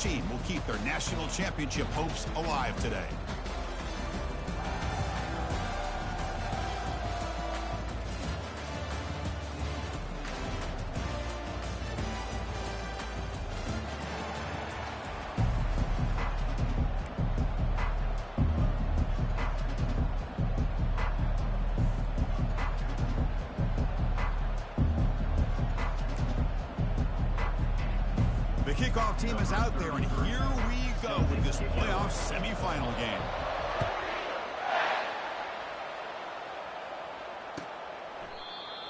team will keep their national championship hopes alive today? The kickoff team is out there, and here we go with this playoff semifinal game.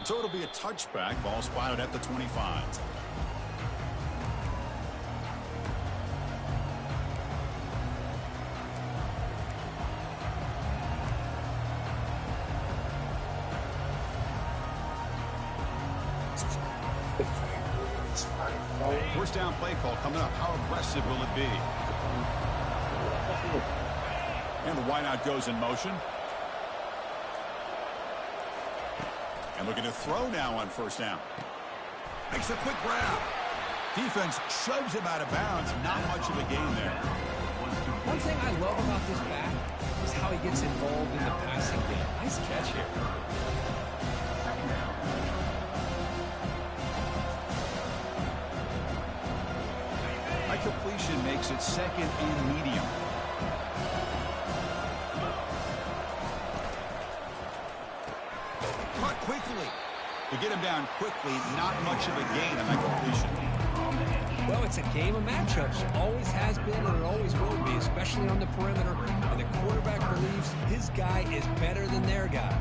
So it'll be a touchback. Ball spotted at the 25. First down play call coming up. How aggressive will it be? And the wideout goes in motion. And looking to throw now on first down. Makes a quick grab. Defense shoves him out of bounds. Not much of a gain there. One thing I love about this back is how he gets involved in the passing game. Nice catch here. Completion makes it second and medium. Caught quickly. To get him down quickly, not much of a gain on that completion. Well, it's a game of matchups. Always has been and it always will be, especially on the perimeter. And the quarterback believes his guy is better than their guy.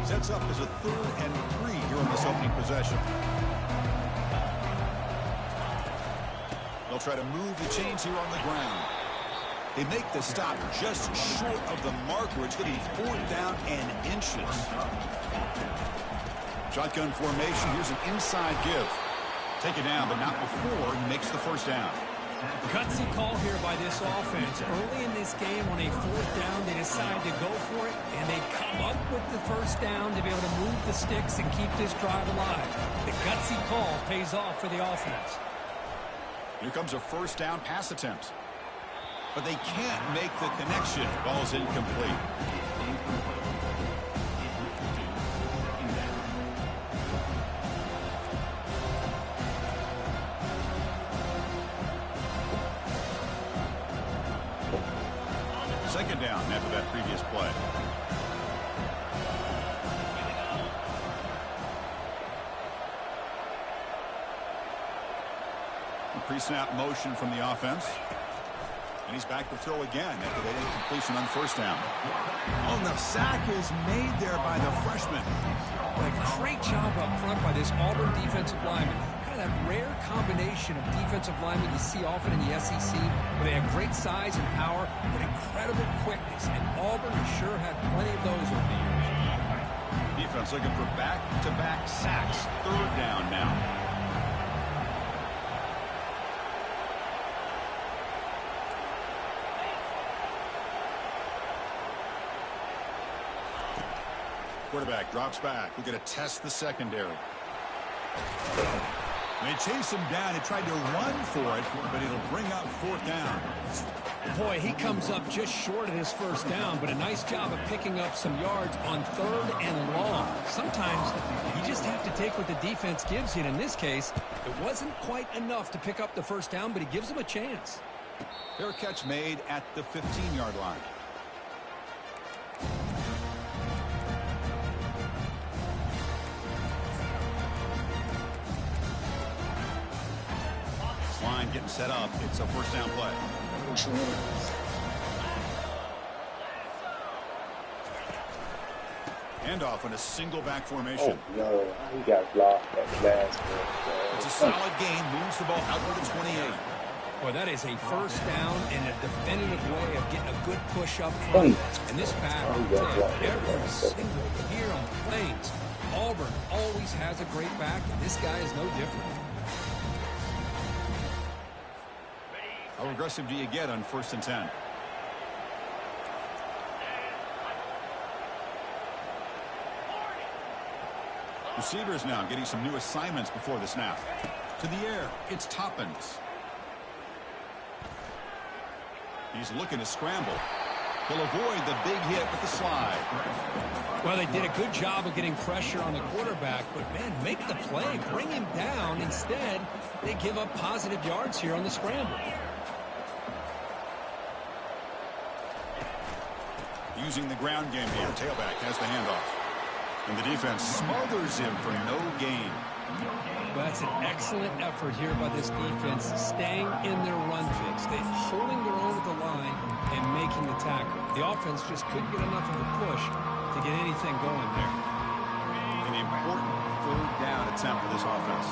Sets up as a 3rd and 3 here in this opening possession. They'll try to move the chains here on the ground. They make the stop just short of the marker. It's going to be 4th down and inches. Shotgun formation. Here's an inside give. Take it down, but not before he makes the first down. Gutsy call here by this offense. Early in this game on a 4th down, they decide to go for it, and they come up with the first down to be able to move the sticks and keep this drive alive. The gutsy call pays off for the offense. Here comes a first down pass attempt. But they can't make the connection. Ball's incomplete. Second down after that previous play. Pre-snap motion from the offense. And he's back to throw again after that incompletion on first down. Oh, and the sack is made there by the freshman. A great job up front by this Auburn defensive lineman. Kind of that rare combination of defensive linemen you see often in the SEC, where they have great size and power, but incredible quickness. And Auburn has sure had plenty of those over the years. Defense looking for back-to-back sacks. 3rd down now. Quarterback drops back. We're going to test the secondary. They chase him down. He tried to run for it, but it'll bring up 4th down. Boy, he comes up just short of his first down, but a nice job of picking up some yards on 3rd and long. Sometimes you just have to take what the defense gives you, and in this case, it wasn't quite enough to pick up the first down, but he gives them a chance. Fair catch made at the 15-yard line. Line getting set up. It's a first down play. Handoff in a single back formation. Oh, no. He got blocked at the last one. It's a solid gain. Moves the ball out to the 28. Boy, that is a first down and a definitive way of getting a good push up front. And this back, every single year on the Plains, Auburn always has a great back, and this guy is no different. How aggressive do you get on 1st and 10? Receivers now getting some new assignments before the snap. To the air, it's Toppins. He's looking to scramble. He'll avoid the big hit with the slide. Well, they did a good job of getting pressure on the quarterback, but, man, make the play. Bring him down. Instead, they give up positive yards here on the scramble. Using the ground game here. Tailback has the handoff. And the defense smothers him for no gain. Well, that's an excellent effort here by this defense, staying in their run fix. They're holding their own at the line and making the tackle. The offense just couldn't get enough of a push to get anything going there. An important third down attempt for this offense.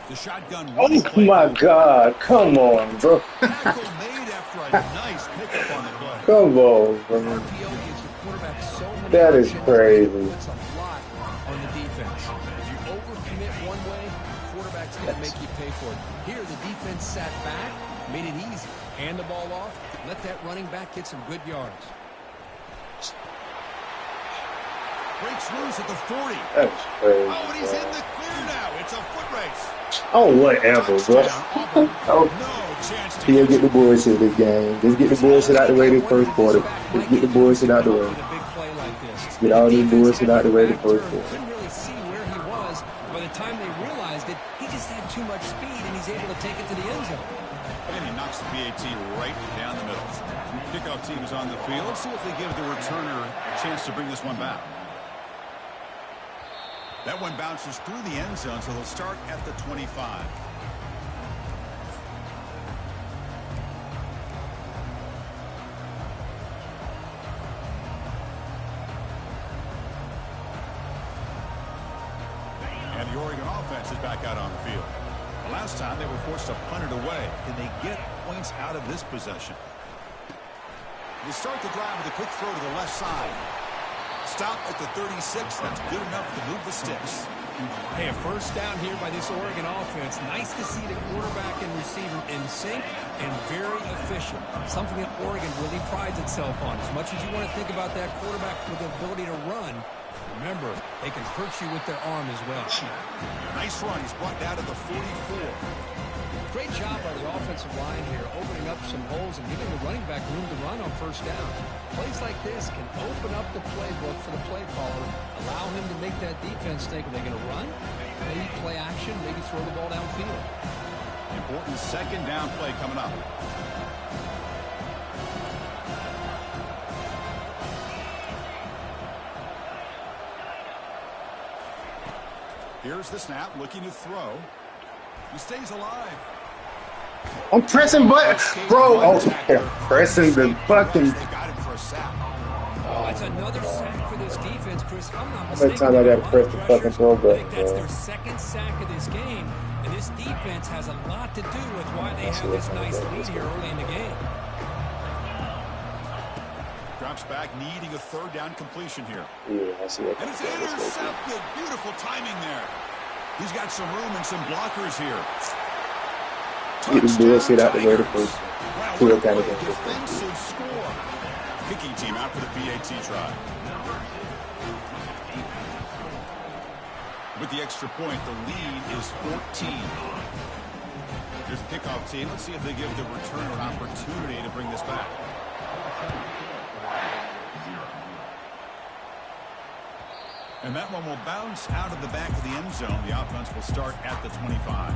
The shotgun. Oh my God! Come on, bro. Tackle made after a nice pickup on the play. Come on, bro. RPO gives the quarterback so many That is options. crazy. That's a lot on the defense. If you overcommit one way, the quarterback's going to make you pay for it. Here, the defense sat back, made it easy. Hand the ball off, let that running back get some good yards. Breaks loose at the 40. That's crazy. Oh, and he's bro. in the clear now. It's a foot race. Oh, whatever, bro. Oh, No chance to He'll catch get the it. bullshit this game. Just get the bullshit out the way this first quarter. Just get the bullshit out the way. With a big play like this. Get all these bullshit out the way the first Back quarter. couldn't really see where he was. By the time they realized it, he just had too much speed, and he's able to take it to the end zone. And he knocks the PAT right down the middle. Kickoff team is on the field. Let's see if they give the returner a chance to bring this one back. That one bounces through the end zone, so they'll start at the 25. And the Oregon offense is back out on the field. The last time they were forced to punt it away. Can they get points out of this possession? They start the drive with a quick throw to the left side. Stop at the 36. That's good enough to move the sticks. Hey, a first down here by this Oregon offense. Nice to see the quarterback and receiver in sync and very efficient. Something that Oregon really prides itself on. As much as you want to think about that quarterback with the ability to run, remember, they can hurt you with their arm as well. Nice run. He's brought down to the 44. Great job by the offensive line here, opening up some holes and giving the running back room to run on first down. Plays like this can open up the playbook for the play caller, allow him to make that defense think, are they going to run? Maybe play action, maybe throw the ball downfield. Important second down play coming up. Here's the snap, looking to throw. He stays alive. I'm pressing button, bro. Oh, yeah, pressing the fucking. They got him for a sack. That's another sack for this defense, Chris. If I'm not How mistaken, many times I gotta press the fucking throw I think button, that's bro? their second sack of this game, and this defense has a lot to do with why they have this nice lead here early in the game. Drops back, needing a third down completion here. Yeah, I see that. And it's intercepted. Beautiful timing there. He's got some room and some blockers here. Get the bullshit out the way the first. Wow, Field what a kind of great thing. defensive score. Kicking team out for the PAT try. With the extra point, the lead is 14. Here's the kickoff team. Let's see if they give the returner an opportunity to bring this back. And that one will bounce out of the back of the end zone. The offense will start at the 25.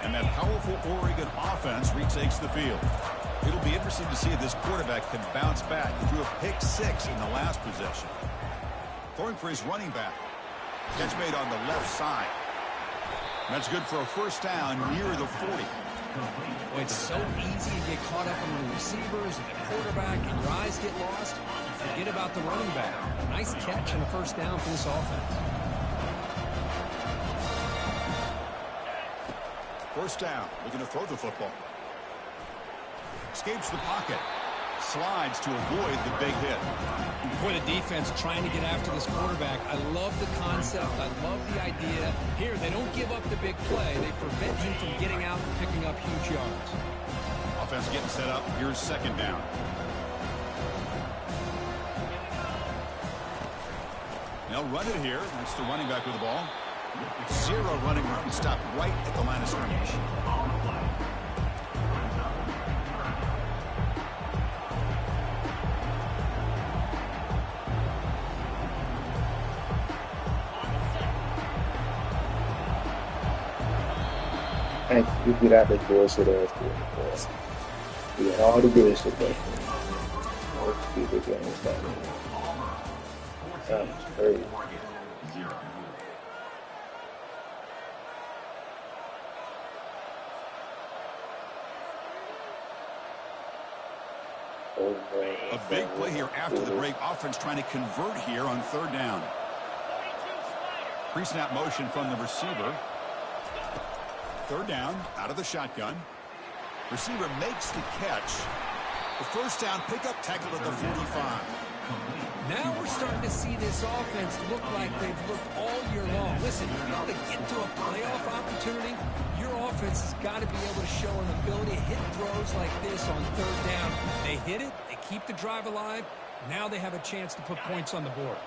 And that powerful Oregon offense retakes the field. It'll be interesting to see if this quarterback can bounce back. He threw a pick-6 in the last possession. Throwing for his running back. Catch made on the left side. That's good for a first down near the 40. Well, it's so easy to get caught up in the receivers and the quarterback, and your eyes get lost. You forget about the running back. Nice catch and a first down for this offense. First down, looking to throw the football. Escapes the pocket. Slides to avoid the big hit. Boy, the defense trying to get after this quarterback. I love the concept. I love the idea. Here, they don't give up the big play. They prevent him from getting out and picking up huge yards. A offense getting set up. Here's second down. They'll run it here. That's the running back with the ball. 0 running room. Stopped right at the line of scrimmage. And you get out that bullshit ass boy. You got all the good shit back there. Most people games back there. That's crazy. A big play here after the break. Offense trying to convert here on third down. Pre-snap motion from the receiver. Third down, out of the shotgun. Receiver makes the catch. The first down pickup, tackle at the 45. Now we're starting to see this offense look like they've looked all year long. Listen, in order to get to a playoff opportunity, your offense has got to be able to show an ability to hit throws like this on third down. They hit it, they keep the drive alive. Now they have a chance to put points on the board.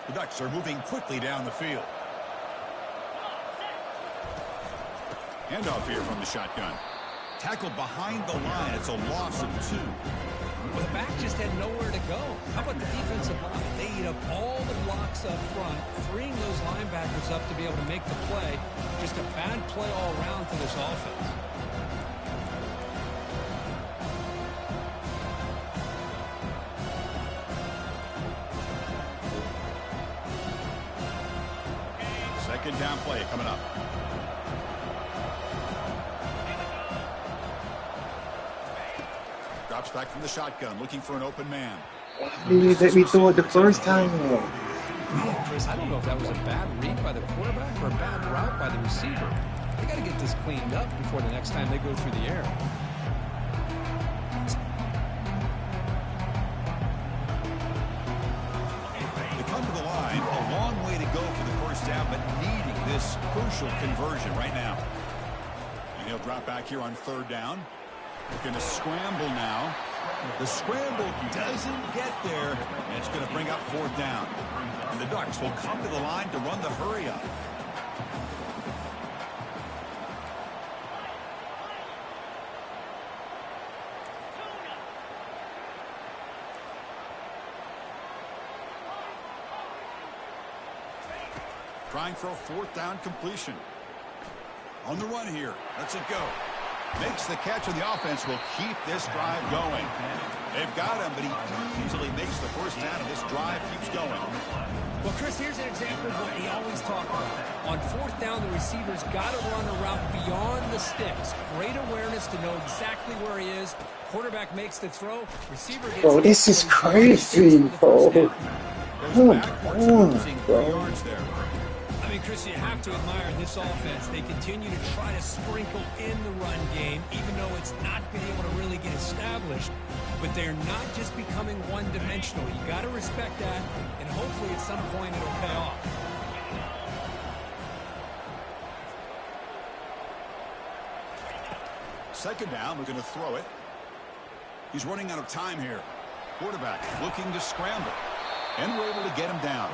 The Ducks are moving quickly down the field. Handoff here from the shotgun. Tackled behind the line. It's a loss of 2. Well, the back just had nowhere to go. How about the defensive line? They eat up all the blocks up front, freeing those linebackers up to be able to make the play. Just a bad play all around for this offense. Second down play coming up. Drops back from the shotgun, looking for an open man. Maybe let me throw it the first time. Yeah, Chris, I don't know if that was a bad read by the quarterback or a bad route by the receiver. They got to get this cleaned up before the next time they go through the air. They come to the line, a long way to go for the first down, but needing this crucial conversion right now. And he'll drop back here on third down. They're going to scramble now. The scramble doesn't get there, and it's going to bring up fourth down. And the Ducks will come to the line to run the hurry up. Trying for a fourth down completion. On the run here. Lets it go. Makes the catch, and the offense will keep this drive going. They've got him, but he easily makes the first down, and this drive keeps going. Well, Chris, here's an example of what we always talk about. On fourth down, the receiver's got to run a route beyond the sticks. Great awareness to know exactly where he is. Quarterback makes the throw. Receiver gets Bro, this is crazy, bro. Goes backwards, losing 3 yards there. I mean, Chris, you have to admire this offense. They continue to try to sprinkle in the run game, even though it's not been able to really get established. But they're not just becoming one-dimensional. You got to respect that, and hopefully at some point it'll pay off. Second down, we're going to throw it. He's running out of time here. Quarterback looking to scramble, and we're able to get him down.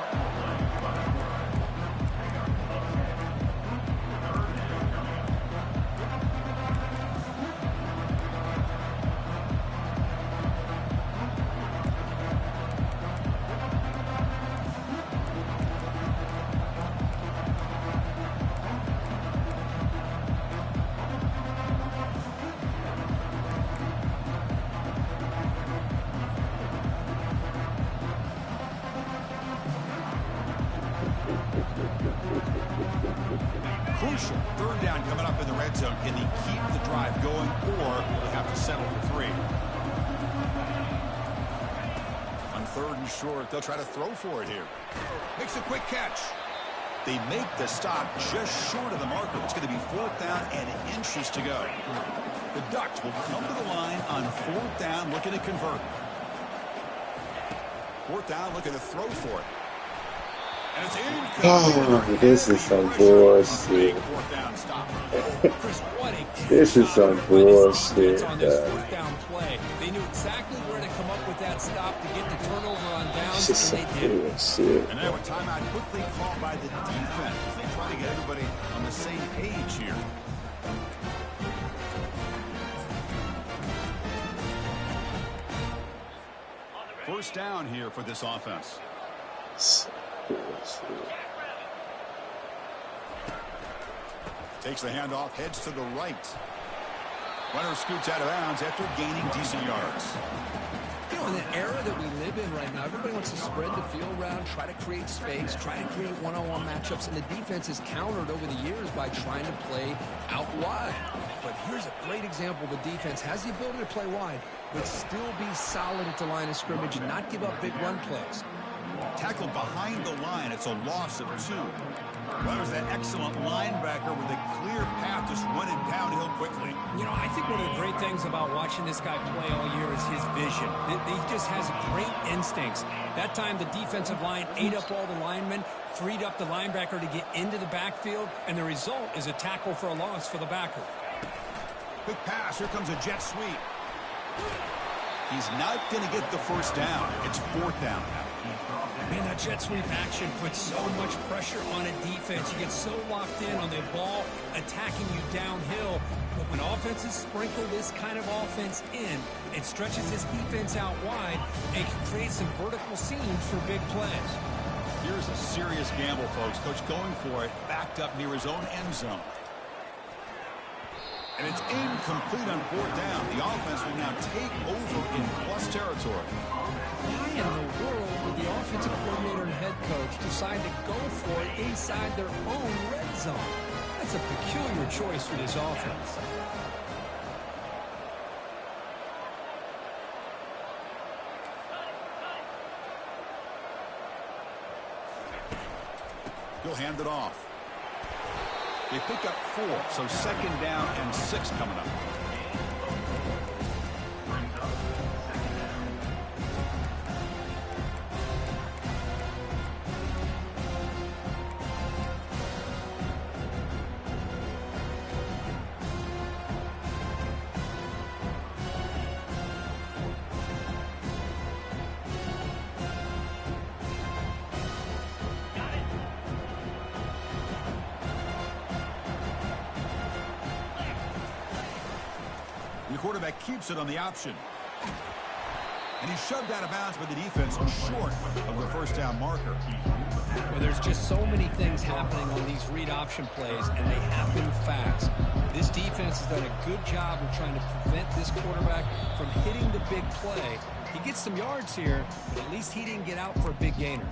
Crucial third down coming up in the red zone. Can he keep the drive going, or will he have to settle for 3? On third and short, they'll try to throw for it here. Makes a quick catch. They make the stop just short of the marker. It's going to be fourth down and inches to go. The Ducks will come to the line on fourth down, looking to convert. Fourth down, looking to throw for it. And it's incomplete. Oh, this is some bullshit. Chris, what a This is some bullshit, on this guys. fourth down play. They knew exactly where to come up with that stop to get the turnover on downs, This is and some they did. bullshit. And now a timeout quickly called by the defense as they try to get everybody on the same page here. First down here for this offense. Takes the handoff, heads to the right. Runner scoots out of bounds after gaining decent yards. You know, in the era that we live in right now, everybody wants to spread the field around, try to create space, try to create one-on-one matchups, and the defense is countered over the years by trying to play out wide. But here's a great example. The defense has the ability to play wide, but still be solid at the line of scrimmage and not give up big run plays. Tackled behind the line. It's a loss of 2. Well, there's that excellent linebacker with a clear path just running downhill quickly. You know, I think one of the great things about watching this guy play all year is his vision. He just has great instincts. That time, the defensive line ate up all the linemen, freed up the linebacker to get into the backfield, and the result is a tackle for a loss for the backer. Quick pass. Here comes a jet sweep. He's not going to get the first down. It's 4th down. Man, that jet sweep action puts so much pressure on a defense. You get so locked in on the ball attacking you downhill. But when offenses sprinkle this kind of offense in, it stretches this defense out wide and can create some vertical seams for big plays. Here's a serious gamble, folks. Coach going for it, backed up near his own end zone. And it's incomplete on 4th down. The offense will now take over in plus territory. Why in the world would the offensive coordinator and head coach decide to go for it inside their own red zone? That's a peculiar choice for this offense. He'll hand it off. They pick up 4, so 2nd down and 6 coming up. The quarterback keeps it on the option. And he's shoved out of bounds by the defense short of the first down marker. Well, there's just so many things happening on these read option plays, and they happen fast. This defense has done a good job of trying to prevent this quarterback from hitting the big play. He gets some yards here, but at least he didn't get out for a big gainer.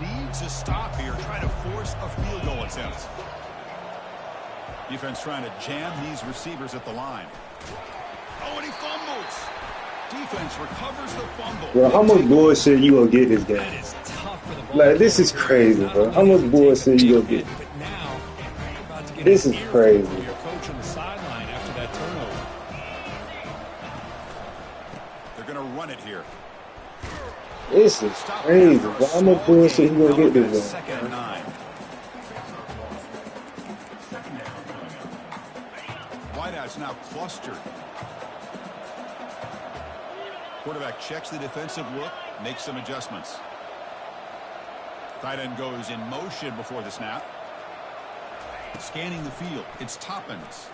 Needs a stop here, trying to force a field goal attempt. Defense trying to jam these receivers at the line. Oh, and he fumbles. Defense recovers the fumble. Bro, how much bullshit you gonna get this game? That is tough for the ball. Like, this is crazy, bro. How much bullshit you gonna get? But now, you're about to get This an is earful crazy. from your coach on the sideline after that turnover. They're going to run it here. This is crazy, bro. How much bullshit you gonna get this game? 2nd and 9. Wideout's now clustered. Quarterback checks the defensive look, makes some adjustments. Tight end goes in motion before the snap. Scanning the field, it's Toppins.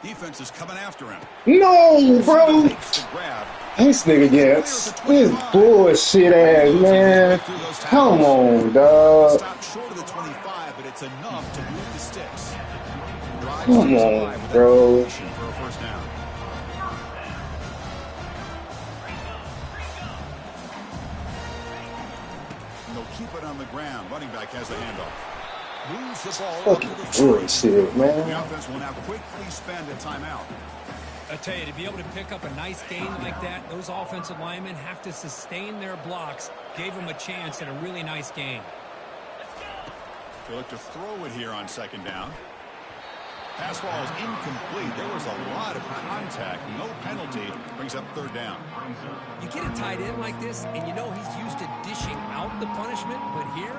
Defense is coming after him. No, bro. Makes the grab. This nigga gets this bullshit ass, man. Come on, dog. Stopped short of the 25, but it's enough to move the sticks. Drives Come things on, alive with bro. that completion for a first down. And they'll keep it on the ground. Running back has the handoff. Moves the ball up to Fucking the 30. bullshit, The man. offense will now quickly spend a timeout. I tell you, to be able to pick up a nice gain like that, those offensive linemen have to sustain their blocks. Gave them a chance at a really nice gain. They look to throw it here on second down. Pass ball is incomplete. There was a lot of contact. No penalty. Brings up third down. You get a tight end like this, and you know he's used to dishing out the punishment, but here,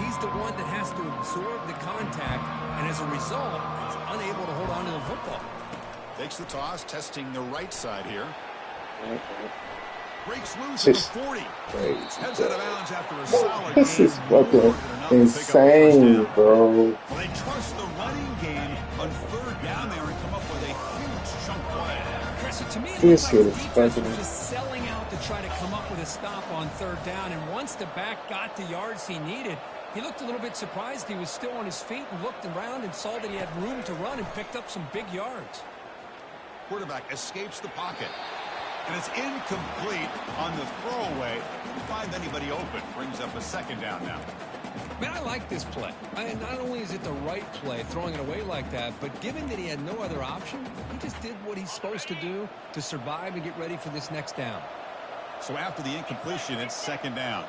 he's the one that has to absorb the contact, and as a result, is unable to hold on to the football. Takes the toss, testing the right side here. Breaks loose Just at the 40. crazy, Heads out of bounds after a solid This gain. is fucking More than enough to pick up the insane, first down. bro. Well, they trust the running game on third down there and come up with a huge chunk play. Chris, to me, it This looked like is the defense fucking- was just selling out to try to come up with a stop on third down, and once the back got the yards he needed, he looked a little bit surprised. He was still on his feet and looked around and saw that he had room to run and picked up some big yards. Quarterback escapes the pocket. And it's incomplete on the throwaway. Didn't find anybody open. Brings up a second down now. Man, I like this play. Not only is it the right play, throwing it away like that, but given that he had no other option, he just did what he's supposed to do to survive and get ready for this next down. So after the incompletion, it's second down.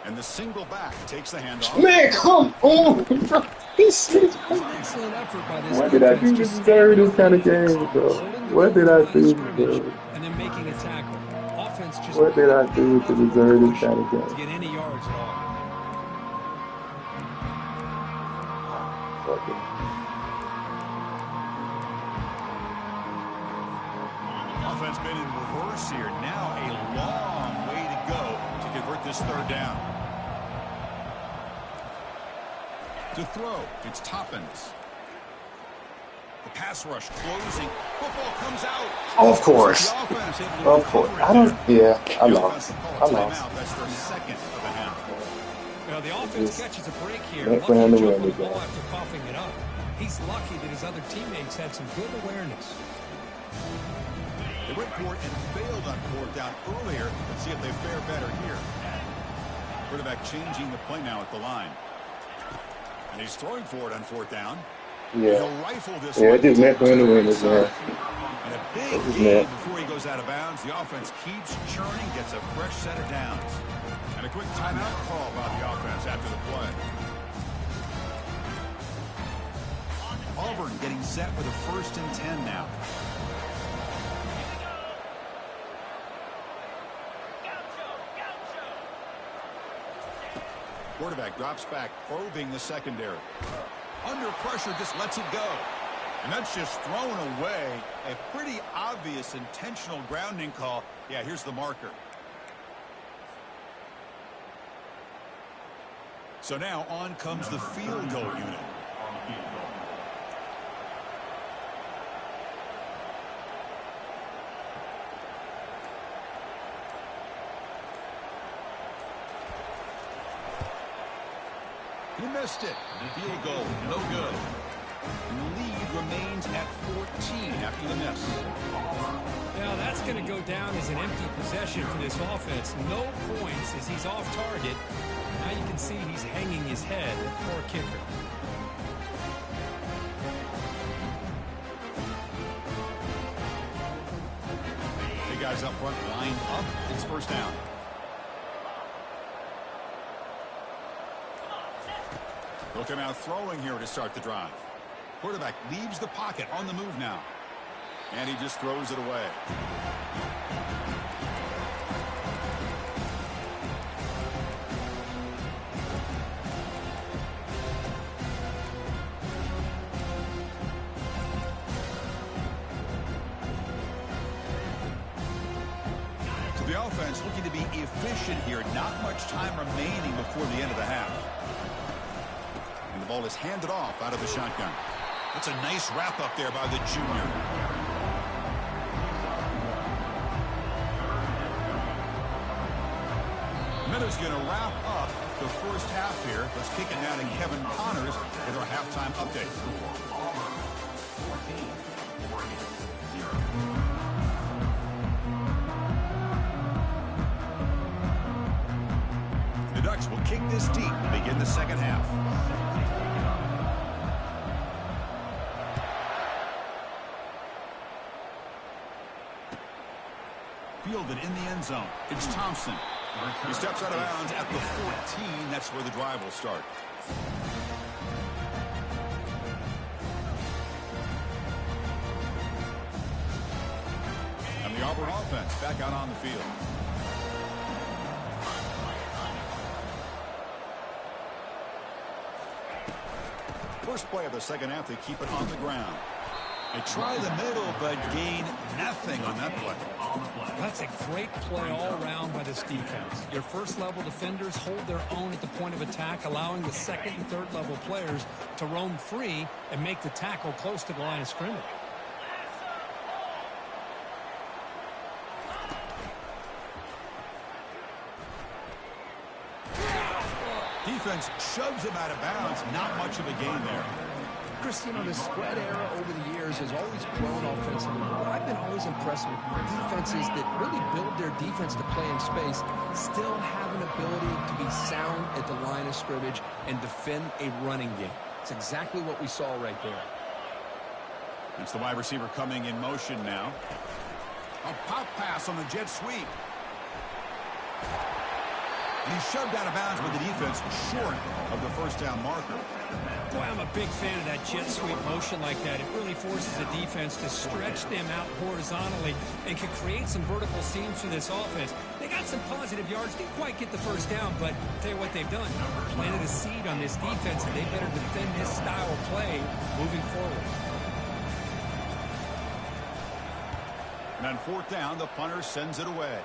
And the single back takes the handoff. Man, come on, bro. This is Excellent effort by this What did I do to defense, just deserve this kind of game, bro? holding the What did I line of do, scrimmage bro? and then making a tackle. Offense just What did I do to deserve this kind of to game? get any yards at all. Fucking Offense been in reverse here. Now a long way to go to convert this third down. To throw, it's Toppins. The pass rush closing. Football comes out. Of course. The offense able to Of course. recover it I don't. there. Yeah, I The lost. offense will I call a lost. timeout. That's their second of the half. Well, the offense Just catches a break here. meant for Lucky him to to jump win on the the ball game. after coughing it up. He's lucky that his other teammates had some good awareness. They went for it and failed on fourth down earlier. Let's see if they fare better here. Quarterback changing the play now at the line. And he's throwing for it on fourth down. Yeah. He'll rifle this Yeah, one it just meant for him to win right this man. side. And a big It was gain meant. before he goes out of bounds. The offense keeps churning, gets a fresh set of downs. And a quick timeout call by the offense after the play. Auburn getting set for the 1st and 10 now. Quarterback drops back, probing the secondary. Under pressure, just lets it go. And that's just thrown away. A pretty obvious intentional grounding call. Yeah, here's the marker. So now on comes the field goal unit. He missed it. Field goal, no good. And the lead remains at 14 after the miss. Now that's going to go down as an empty possession for this offense. No points as he's off target. Now you can see he's hanging his head. Poor kicker. The guys up front lined up. It's first down. Looking out throwing here to start the drive. Quarterback leaves the pocket on the move now. And he just throws it away. So the offense looking to be efficient here. Not much time remaining before the end of the half. And the ball is handed off out of the shotgun. That's a nice wrap up there by the junior. Miller's going to wrap up the first half here. Let's kick it now to Kevin Connors with our halftime update. The Ducks will kick this deep to begin the second half. fielded in the end zone. It's Thompson. He steps out of bounds at the 14. That's where the drive will start. And the Auburn offense back out on the field. First play of the second half, they keep it on the ground. They try the middle, but gain nothing on that play. That's a great play all around by this defense. Your first-level defenders hold their own at the point of attack, allowing the second and third-level players to roam free and make the tackle close to the line of scrimmage. Defense shoves him out of bounds. Not much of a gain there. Chris, you know, the spread era over the years has always grown offensively. But I've been always impressed with defenses that really build their defense to play in space, still have an ability to be sound at the line of scrimmage and defend a running game. It's exactly what we saw right there. It's the wide receiver coming in motion now. A pop pass on the jet sweep. And he's shoved out of bounds with the defense short of the first down marker. Boy, I'm a big fan of that jet sweep motion like that. It really forces the defense to stretch them out horizontally and can create some vertical seams for this offense. They got some positive yards, didn't quite get the first down, but I'll tell you what they've done. Planted a seed on this defense, and they better defend this style of play moving forward. And on fourth down, the punter sends it away.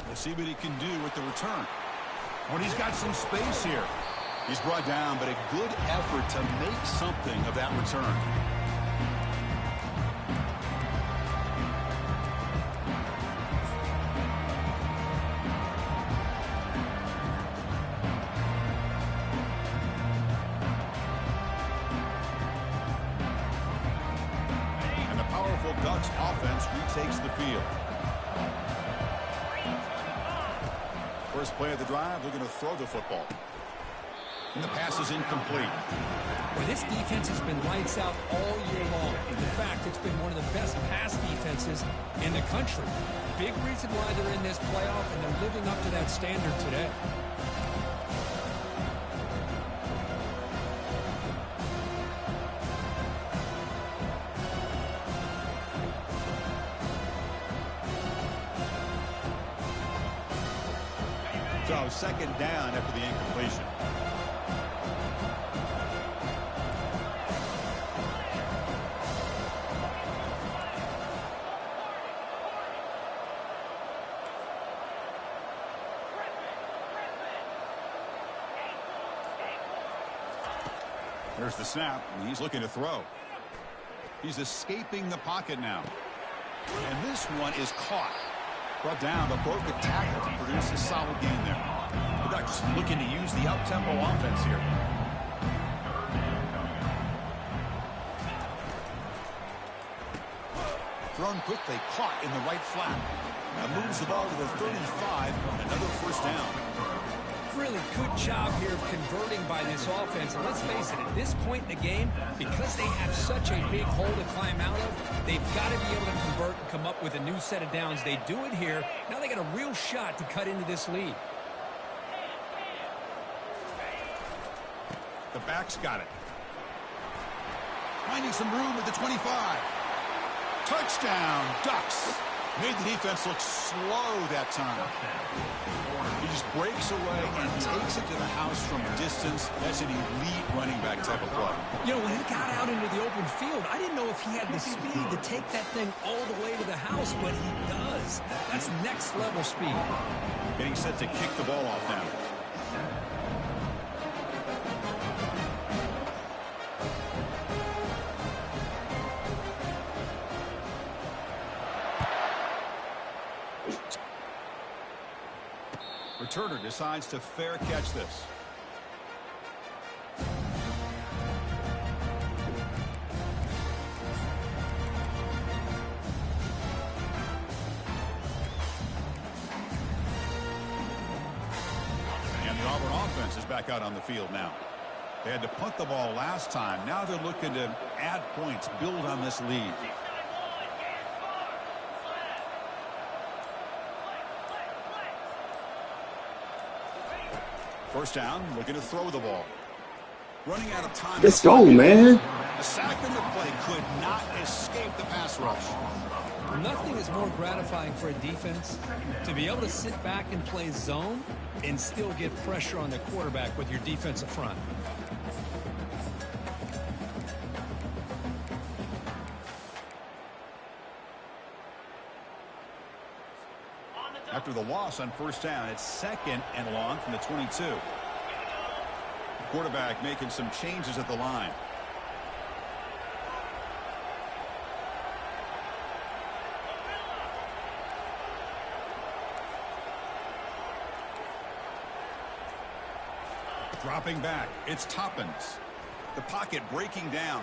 We'll see what he can do with the return. When he's got some space here. He's brought down, but a good effort to make something of that return. And the powerful Ducks offense retakes the field. First play of the drive, they're going to throw the football. And the pass is incomplete. Well, this defense has been lights out all year long. In fact, it's been one of the best pass defenses in the country. Big reason why they're in this playoff, and they're living up to that standard today. So second down after the incompletion. There's the snap, and he's looking to throw. He's escaping the pocket now. And this one is caught. Brought down, but broke a tackle to produce a solid gain there. The Ducks looking to use the up-tempo offense here. Thrown quickly, caught in the right flat. That moves the ball to the 35, and another first down. Really good job here of converting by this offense. And let's face it, at this point in the game, because they have such a big hole to climb out of, they've got to be able to convert and come up with a new set of downs. They do it here. Now they got a real shot to cut into this lead. The back's got it. Finding some room at the 25. Touchdown, Ducks. Made the defense look slow that time. He just breaks away and takes it to the house from distance. That's an elite running back type of play. You know, when he got out into the open field, I didn't know if he had the speed to take that thing all the way to the house, but he does. That's next level speed. Getting set to kick the ball off now. Returner decides to fair catch this. And the Auburn offense is back out on the field now. They had to punt the ball last time. Now they're looking to add points, build on this lead. First down, looking to throw the ball. Running out of time. Let's go, man. A sack in the play could not escape the pass rush. Nothing is more gratifying for a defense to be able to sit back and play zone and still get pressure on the quarterback with your defensive front. After the loss on first down, it's 2nd and long from the 22. The quarterback making some changes at the line. Dropping back, it's Toppins. The pocket breaking down.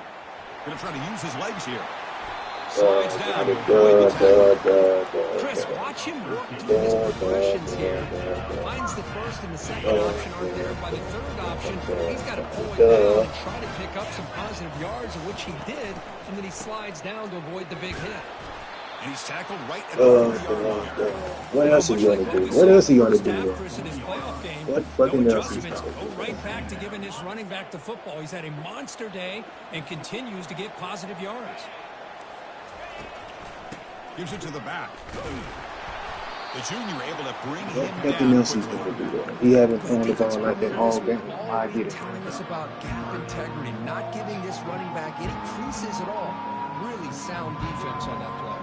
Going to try to use his legs here. Slides down. Chris, watch him work through his progressions here. Finds the first and the second option aren't there. By the third option, he's got to pull it down and try to pick up some positive yards, which he did, and then he slides down to avoid the big hit. And he's tackled right at the 40-yard line. What else are you going to do? What else are you going to do? What fucking no else is adjustments. Go right back to giving his running back the football. He's had a monster day and continues to get positive yards. Gives it to the back. The junior able to bring him Nothing down else he's going to do there. He haven't thrown the ball like that all game. I get it. Telling us about gap integrity, not giving this running back any creases at all. Really sound defense on that play.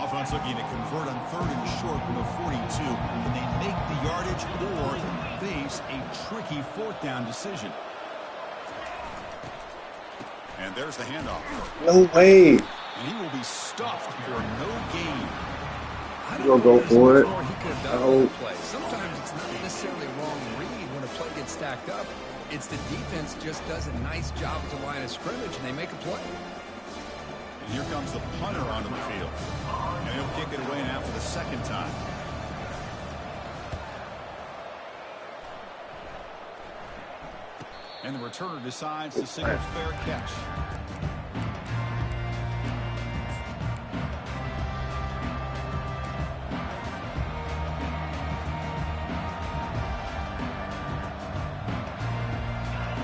Offense looking to convert on 3rd and short from the 42. Can they make the yardage or face a tricky 4th down decision? And there's the handoff. No way. And he will be stuffed for no gain. You gonna go for it? Oh. Sometimes it's not necessarily a wrong read when a play gets stacked up. It's the defense just does a nice job at the line of scrimmage and they make a play. And here comes the punter onto the field. And he'll kick it away now for the 2nd time. And the returner decides to signal fair catch.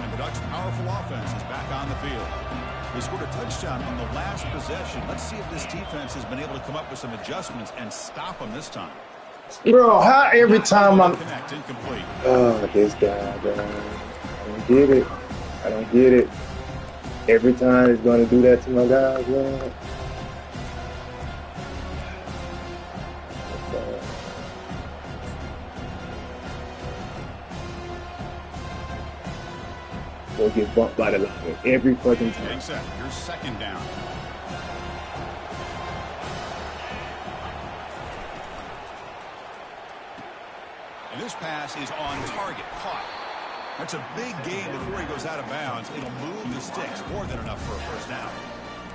And the Ducks' powerful offense is back on the field. They scored a touchdown on the last possession. Let's see if this defense has been able to come up with some adjustments and stop them this time. Bro, how every time I'm... Connect, incomplete. Oh, this guy, bro. I don't get it. I don't get it. Every time he's going to do that to my guys, man. Go get bumped by the line every fucking time. Getting set. Here's 2nd down. And this pass is on target. Caught. That's a big gain before he goes out of bounds. It'll move the sticks. More than enough for a 1st down.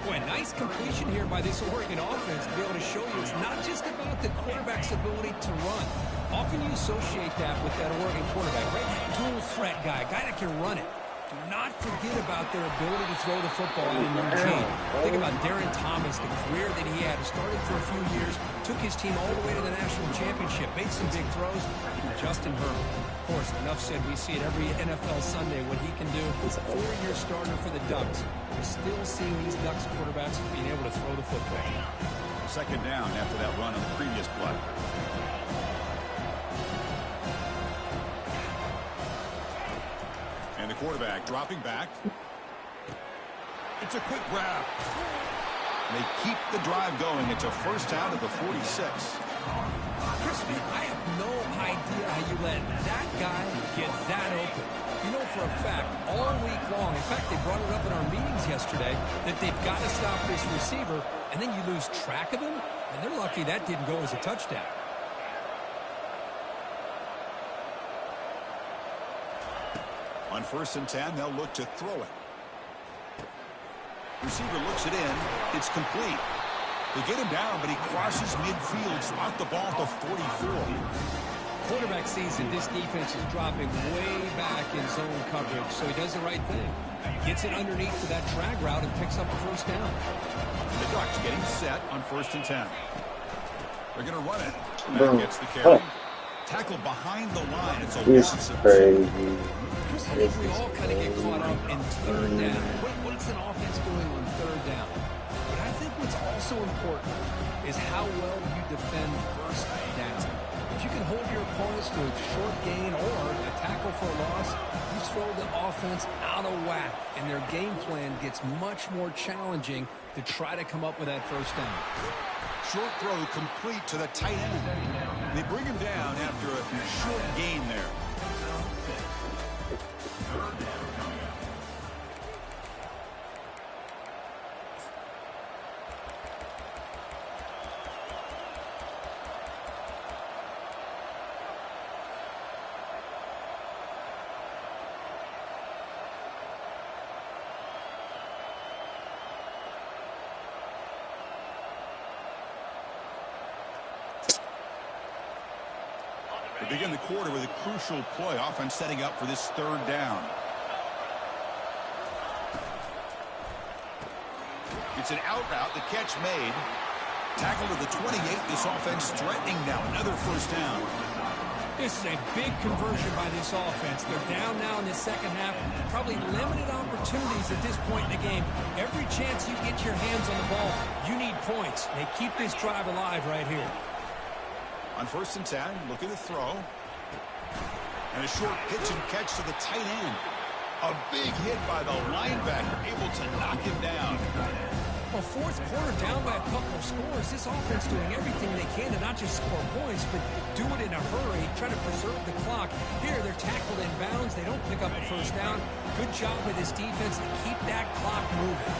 Boy, nice completion here by this Oregon offense to be able to show you it's not just about the quarterback's ability to run. Often you associate that with that Oregon quarterback, right? Dual threat guy that can run it. Do not forget about their ability to throw the football out in Eugene. Think about Darren Thomas, the career that he had. Started for a few years, took his team all the way to the national championship, made some big throws. Justin Herbert. Of course, enough said, we see it every NFL Sunday what he can do. 4-year starter for the Ducks. We're still seeing these Ducks quarterbacks being able to throw the football. 2nd down after that run on the previous play. And the quarterback dropping back. It's a quick grab. They keep the drive going. It's a 1st down at the 46. Crispy, I have no idea how you let that guy get that open. You know for a fact, all week long, in fact, they brought it up in our meetings yesterday, that they've got to stop this receiver, and then you lose track of him, and they're lucky that didn't go as a touchdown. On 1st and 10, they'll look to throw it. Receiver looks it in. It's complete. They get him down, but he crosses midfield, spot the ball at the 44. Quarterback sees that this defense is dropping way back in zone coverage, so he does the right thing. Gets it underneath for that drag route and picks up a first down. The Ducks getting set on 1st and 10. They're going to run it. Boom. That gets the carry. Tackle behind the line. It's a This loss is of crazy. Chris, I think we all kind of get caught up in third down. What's an offense doing on third down? But I think what's also important is how well you defend first down. If you can hold your opponents to a short gain or a tackle for a loss, you throw the offense out of whack, and their game plan gets much more challenging to try to come up with that first down. Short throw complete to the tight end. They bring him down after a short gain there. They begin the quarter with a crucial play. Offense setting up for this third down. It's an out route. The catch made. Tackle to the 28. This offense threatening now. Another first down. This is a big conversion by this offense. They're down now in the second half. Probably limited opportunities at this point in the game. Every chance you get your hands on the ball, you need points. They keep this drive alive right here. On 1st and 10, looking to throw. And a short pitch and catch to the tight end. A big hit by the linebacker, able to knock him down. Well, fourth quarter down by a couple of scores. This offense doing everything they can to not just score points, but do it in a hurry, try to preserve the clock. Here, they're tackled in bounds. They don't pick up a first down. Good job with this defense to keep that clock moving.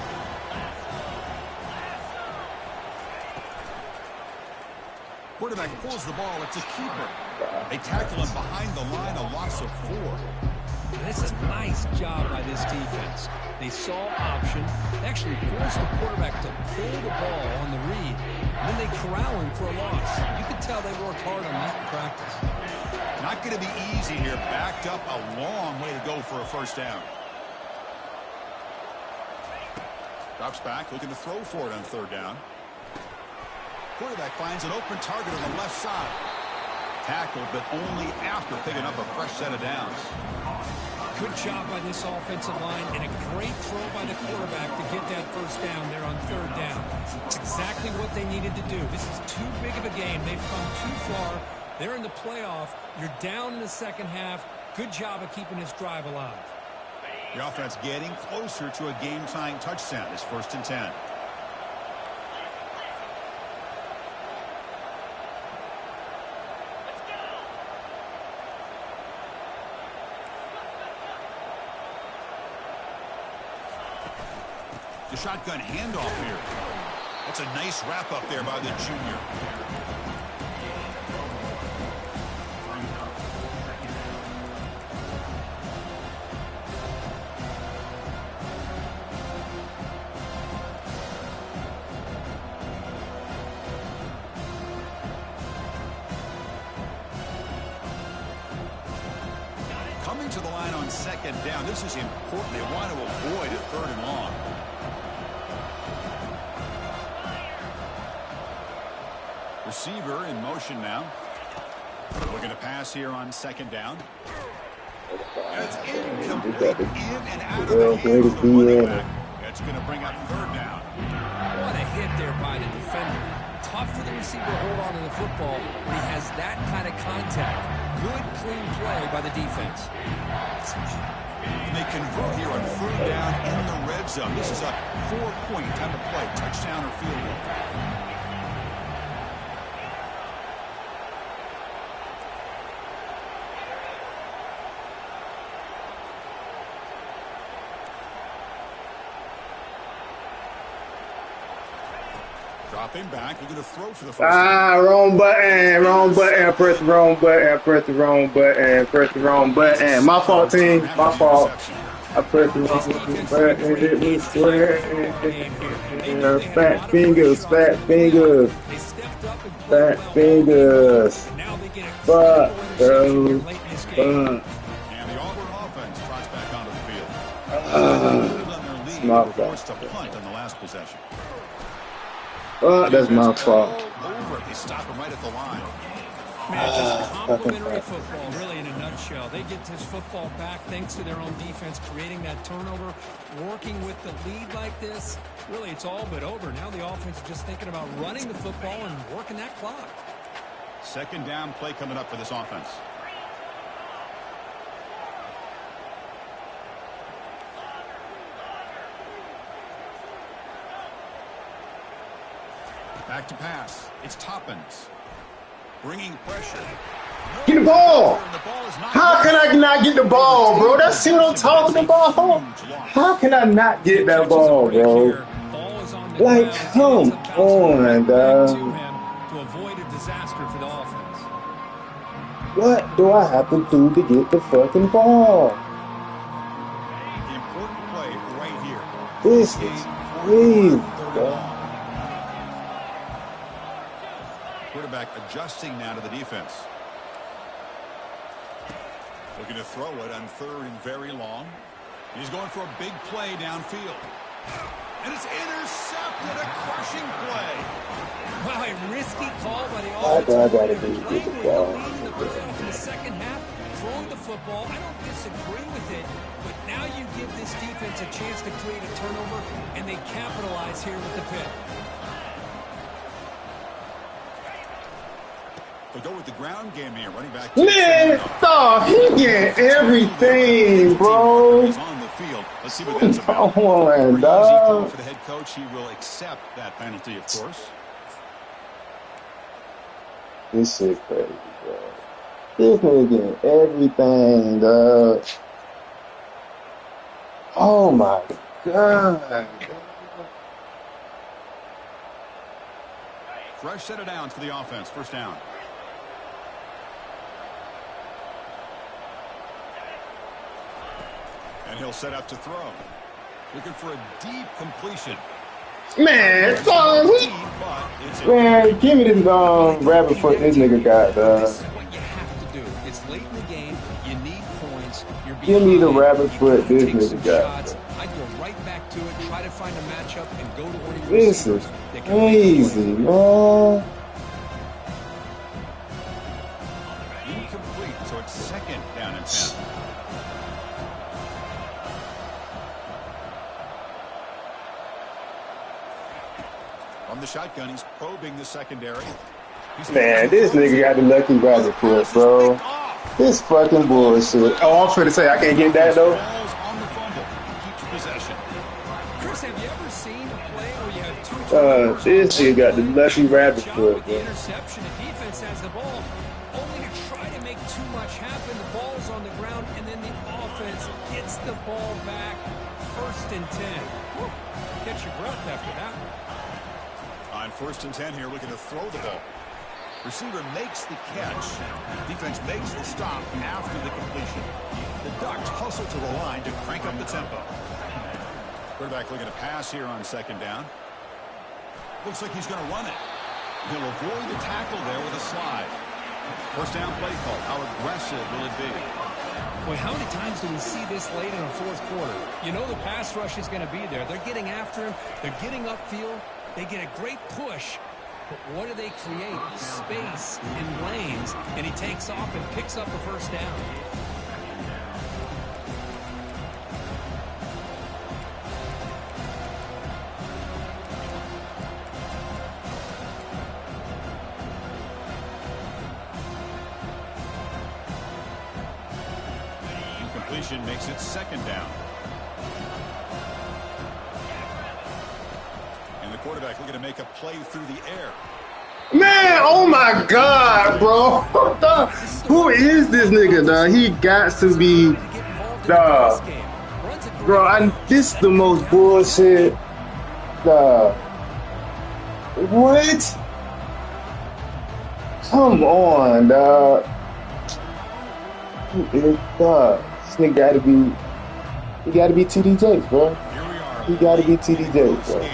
Quarterback pulls the ball. It's a keeper. They tackle him behind the line, a loss of 4. And it's a nice job by this defense. They saw option. They actually forced the quarterback to pull the ball on the read. And then they corral him for a loss. You can tell they worked hard on that in practice. Not going to be easy here. Backed up a long way to go for a first down. Drops back, looking to throw for it on third down. Quarterback finds an open target on the left side. Tackled, but only after picking up a fresh set of downs. Good job by this offensive line and a great throw by the quarterback to get that first down there on third down. It's exactly what they needed to do. This is too big of a game. They've come too far. They're in the playoff. You're down in the second half. Good job of keeping this drive alive. The offense getting closer to a game-tying touchdown. It's 1st and 10. The shotgun handoff here. That's a nice wrap up there by the junior. Coming to the line on second down. This is important. They want to avoid a third and long. Receiver in motion now. Looking to pass here on second down. And it's incomplete. In and out of the hands of the running back. That's going to bring up third down. What a hit there by the defender. Tough for the receiver to hold on to the football when he has that kind of contact. Good, clean play by the defense. And they convert here on third down in the red zone. This is a 4-point time to play. Touchdown or field goal. Dropping back, we're going to throw for the first time. Wrong button, press the wrong button, press the wrong button, press the wrong button. My fault, team, my fault. I pressed the wrong button, and it was square. Fat fingers, fat fingers, fat fingers. Fuck, bro. Fuck. And the Auburn offense tries back onto the field. It's my Forced fault. to punt on the last possession. That's my fault. Over. They stop him right at the line. Man, just Fucking complimentary fault. football, really, in a nutshell. They get this football back thanks to their own defense, creating that turnover, working with the lead like this. Really, it's all but over. Now the offense is just thinking about running the football and working that clock. Second down play coming up for this offense. Back to pass. It's Toppins. Bringing pressure. Get the ball. And the ball is not How can I not get the ball, bro? That's what I'm talking about. How can I not get that ball, bro? Ball is on the Like, ground. come Ends up bouncing on, right back dog. to him to avoid a disaster for the offense. What do I have to do to get the fucking ball? important play right here. This is crazy, bro. Quarterback adjusting now to the defense. Looking to throw it on third and very long. He's going for a big play downfield. And it's intercepted, a crushing play. Wow, a risky call by the All I gotta offense. do is get Playing the with ball. the lead in the playoff in the second half, throwing the football. I don't disagree with it, but now you give this defense a chance to create a turnover, and they capitalize here with the pick. They go with the ground game here. Running back. Man, dog, he get everything, bro. He's on the field. Let's see what that's about. Come on, Pretty easy dog. call for the head coach. He will accept that penalty, of course. This shit crazy, bro. This nigga getting everything, dog. Oh my god. Fresh set of downs for the offense. First down. And he'll set up to throw. Looking for a deep completion. Man, dog, Deep, but it's man, give me this rabbit foot this nigga got, dog. This is what you have to do. It's late in the game. You need points. You're Give me the behind. rabbit You foot gotta this take nigga some got. shots. I'd go right back to it, try to find a matchup, and go to one of your This receivers is that can make a crazy, play. man. incomplete. So it's second down and 10. From the shotgun, he's probing the secondary. Man, this nigga got the lucky rabbit foot, bro. This fucking bullshit. Oh, I'm finna say I can't get that though. Falls on the fumble. Keeps possession. Chris, have you ever seen a play where you have two turnovers This nigga got the lucky rabbit shot foot, with the bro. interception? The defense has the ball, only to try to make too much happen. The ball's on the ground, and then the offense gets the ball back. First and 10. Whew. Catch your breath after that. On first and 10 here, looking to throw the ball. Receiver makes the catch. Defense makes the stop after the completion. The Ducks hustle to the line to crank up the tempo. Quarterback looking to pass here on second down. Looks like he's going to run it. He'll avoid the tackle there with a slide. First down play call. How aggressive will it be? Boy, how many times do we see this late in the fourth quarter? You know the pass rush is going to be there. They're getting after him. They're getting upfield. They get a great push. But what do they create? Space in lanes. And he takes off and picks up a first down. Incompletion makes it second down. And the quarterback looking to make a play through the air. Man, oh my god, bro. Who is this nigga, dog? He got to be, dog. Bro, this is the most bullshit, dog. What? Come on, dog. Dog. This nigga gotta be, he gotta be TD Jakes, bro. He gotta be TD Jakes, bro.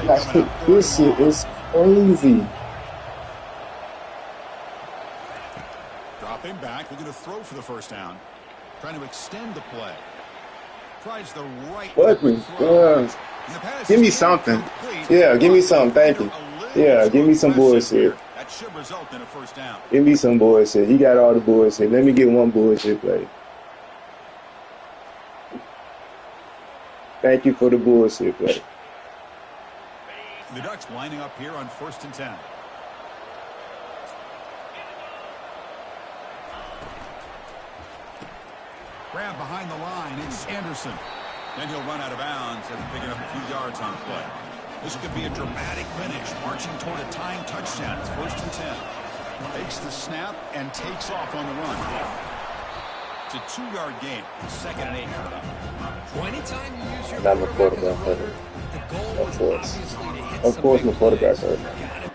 Like, this shit is crazy. Dropping back, looking to throw for the first down. Trying to extend the play. Tries the right Fuck me. Give me something. Yeah, give me something. Thank you. Yeah, give me some bullshit. That should result in a first down. Give me some bullshit. He got all the bullshit. Let me get one bullshit play. Thank you for the bullshit play. The Ducks lining up here on 1st and 10. Grab behind the line. It's Anderson. Then he'll run out of bounds after picking up a few yards on the play. This could be a dramatic finish, marching toward a tying touchdown. It's 1st and 10. Takes the snap and takes off on the run. It's a 2-yard gain. 2nd and 8 for them. Anytime you use your Not my quarterback hurt. the goal Of is course. obviously to hit Of some course, big my quarterback plays. hurt.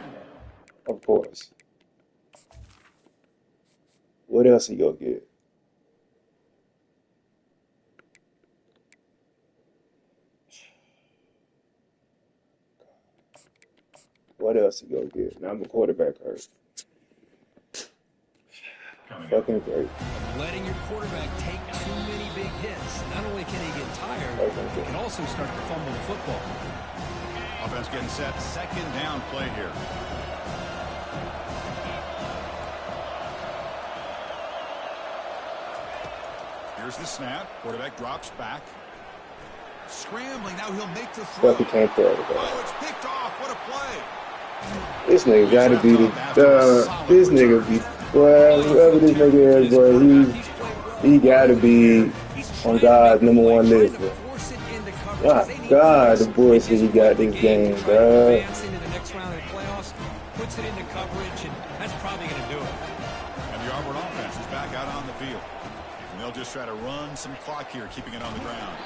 Of course. What else he gonna get? What else he gonna get? Now my quarterback hurt. Fucking great. Letting your quarterback take too many big hits. Not only can he get tired, he can also start to fumble the football. Offense getting set. 2nd down play here. Here's the snap. Quarterback drops back. Scrambling. Now he'll make the throw. Fuck, he can't throw it. Oh, it's picked off. What a play. This nigga gotta be this nigga be, well, whoever this nigga is, boy, he gotta be on God's #1 list, bro. My God, the bullshit he got this game, bro. Advancing to the next round of the playoffs, puts it into coverage, and that's probably going to do it. And the Auburn offense is back out on the field. And they'll just try to run some clock here, keeping it on the ground.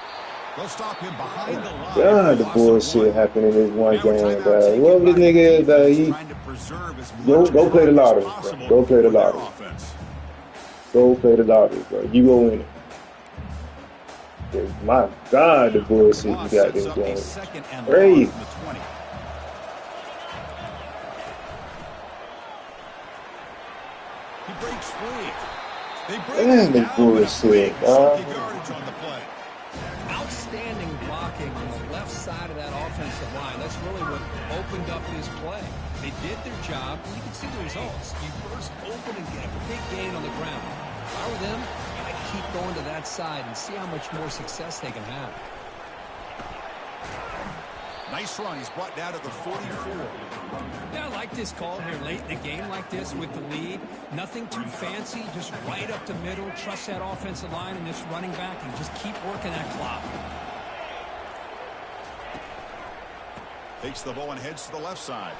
They'll stop him behind the line. God, the bullshit happened in this one game, bro. Whoever this nigga is, go play the lottery, bro. Go play the lottery. Go play the lottery, bro. You go win it. My God, the bullshit you got this game. Crazy. He breaks free. They break Damn, the bullshit, dog. Outstanding blocking on the left side of that offensive line. That's really what opened up this play. They did their job, and you can see the results. You first open and get a big gain on the ground. If I were them, I'd keep going to that side and see how much more success they can have. Nice run. He's brought down to the 44. Yeah, I like this call here late in the game like this with the lead. Nothing too fancy, just right up the middle. Trust that offensive line and this running back and just keep working that clock. Takes the ball and heads to the left side.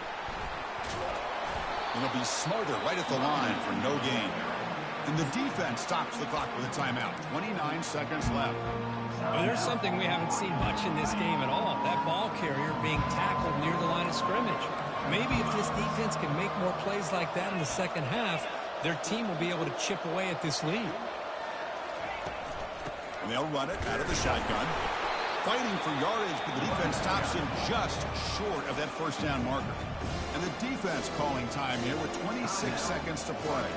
It'll be Smarter right at the line for no gain. And the defense stops the clock with a timeout. 29 seconds left. Well, there's something we haven't seen much in this game at all. That ball carrier being tackled near the line of scrimmage. Maybe if this defense can make more plays like that in the second half, their team will be able to chip away at this lead. And they'll run it out of the shotgun. Fighting for yardage, but the defense stops him just short of that first down marker. And the defense calling time here with 26 seconds to play.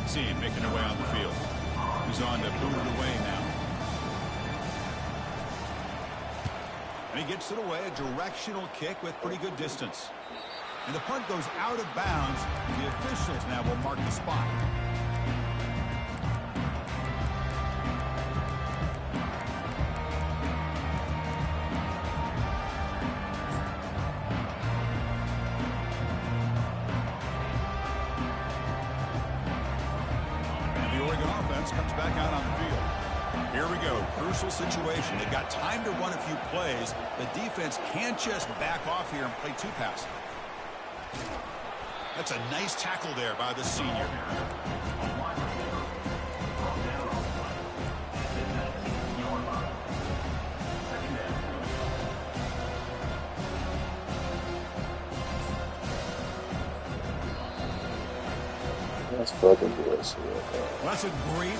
Team making their way on the field. He's on to boot it away now. And he gets it away, a directional kick with pretty good distance. And the punt goes out of bounds. The officials now will mark the spot. Comes back out on the field. Here we go. Crucial situation. They've got time to run a few plays. The defense can't just back off here and play two passes. That's a nice tackle there by the senior. That's fucking bullshit. Well, that's a great